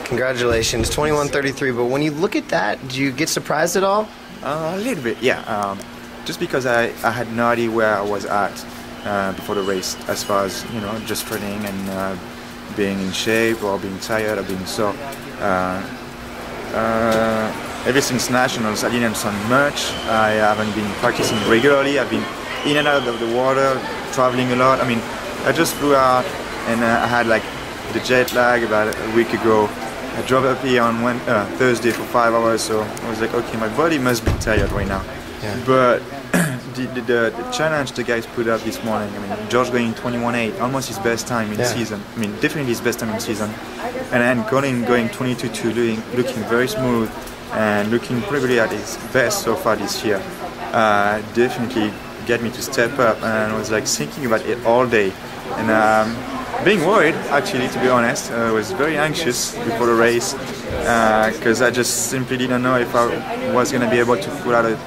Congratulations, 21:33. But when you look at that, do you get surprised at all? A little bit, yeah. Just because I had no idea where I was at before the race, as far as just training and being in shape or being tired or being sore. Ever since nationals, I didn't swim much. I haven't been practicing regularly. I've been in and out of the water, traveling a lot. I mean, I just flew out and I had like the jet lag about a week ago. I drove up here on Thursday for 5 hours, so I was like, okay, my body must be tired right now. Yeah. But the challenge the guys put up this morning, I mean, George going 21.8, almost his best time in season. I mean, definitely his best time in season. And then Colin going 22.2, looking very smooth and looking probably at his best so far this year. Definitely get me to step up, and I was like thinking about it all day. And being worried, actually, to be honest. I was very anxious before the race because I just simply didn't know if I was going to be able to put out a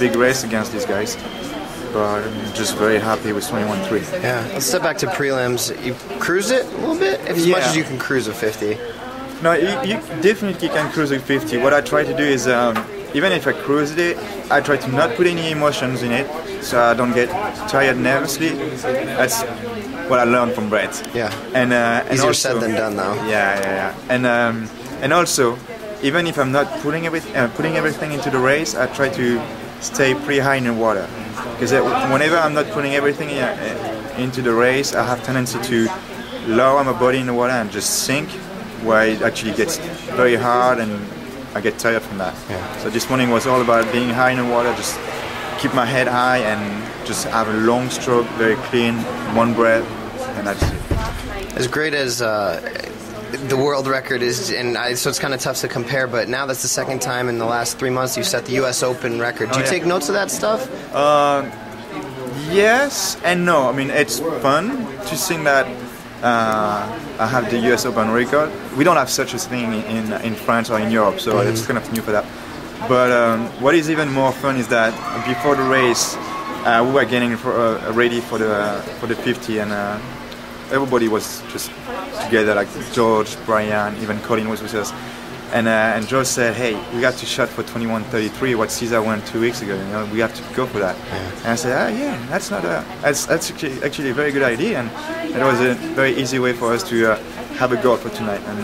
big race against these guys. But I'm just very happy with 21.3. Yeah. Let's step back to prelims. You cruised it a little bit? As much as you can cruise a 50. No, you definitely can cruise a 50. What I try to do is, even if I cruise it, I try to not put any emotions in it, so I don't get tired nervously. That's what I learned from Brett. Yeah. And easier also, said than done, though. Yeah. And also, even if I'm not putting everything into the race, I try to stay pretty high in the water, because whenever I'm not putting everything into the race, I have tendency to lower my body in the water and just sink, where it actually gets very hard and I get tired from that. Yeah. So this morning was all about being high in the water, just keep my head high and just have a long stroke, very clean, one breath, and that's it. As great as the world record is, so it's kind of tough to compare, but now that's the second time in the last 3 months you set the US Open record. Do you take notes of that stuff? Yes and no. I mean, it's fun to think that I have the US Open record. We don't have such a thing in France or in Europe, so it's kind of new for that. But what is even more fun is that before the race, we were getting ready for the 50, and everybody was just together, like George, Brian, even Colin was with us. And George said, "Hey, we got to shot for 21:33. What Cesar went 2 weeks ago. We have to go for that." Yeah. And I said, "Yeah, that's actually a very good idea." And it was a very easy way for us to have a goal for tonight. And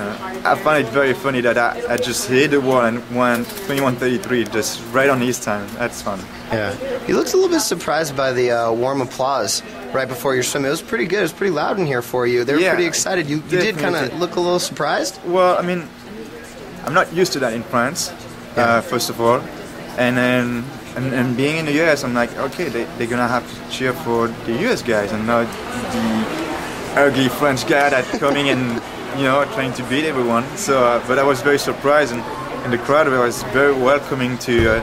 I find it very funny that I just hit the wall and went 21:33 just right on his time. That's fun. Yeah. He looks a little bit surprised by the warm applause right before your swim. It was pretty good. It was pretty loud in here for you. They were pretty excited. You did kind of look a little surprised? Well, I mean, I'm not used to that in France, first of all. And then and being in the US, I'm like, okay, they're going to have to cheer for the US guys and not the ugly French guy that's coming and, trying to beat everyone. So, but I was very surprised, and the crowd was very welcoming to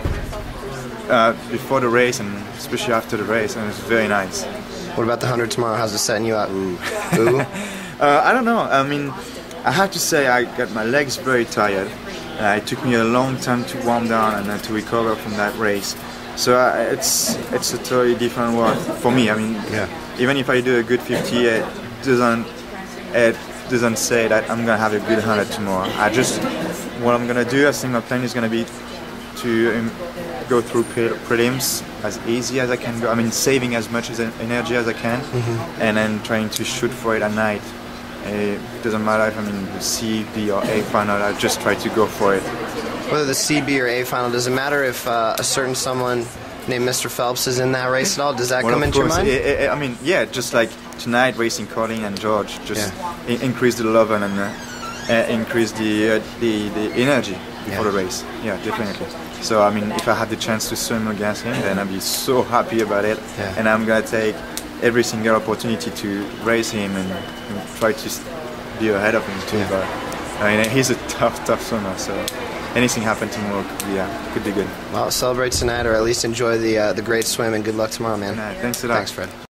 before the race and especially after the race, and it was very nice. What about the 100 tomorrow? How's it setting you up? Ooh. I don't know. I mean, I have to say I got my legs very tired. It took me a long time to warm down and to recover from that race. So it's a totally different world for me. I mean, even if I do a good 50, it doesn't say that I'm gonna have a good 100 tomorrow. What I'm gonna do, I think my plan is gonna be to go through prelims as easy as I can go. I mean, saving as much energy as I can, and then trying to shoot for it at night. It doesn't matter if I'm in the C, B, or A final. I just try to go for it. Whether the C, B, or A final, does it matter if a certain someone named Mr. Phelps is in that race at all? Does that come into your mind? I mean, yeah, just like tonight, racing Colin and George, just increase the level and increase the energy before the race. Yeah, definitely. So, I mean, if I had the chance to swim against him, then I'd be so happy about it. Yeah. And I'm going to take every single opportunity to race him and try to be ahead of him too. Yeah. But I mean, he's a tough swimmer, so anything happen tomorrow could be good. Well, celebrate tonight, or at least enjoy the great swim, and good luck tomorrow, man. Thanks a lot. Thanks, Fred.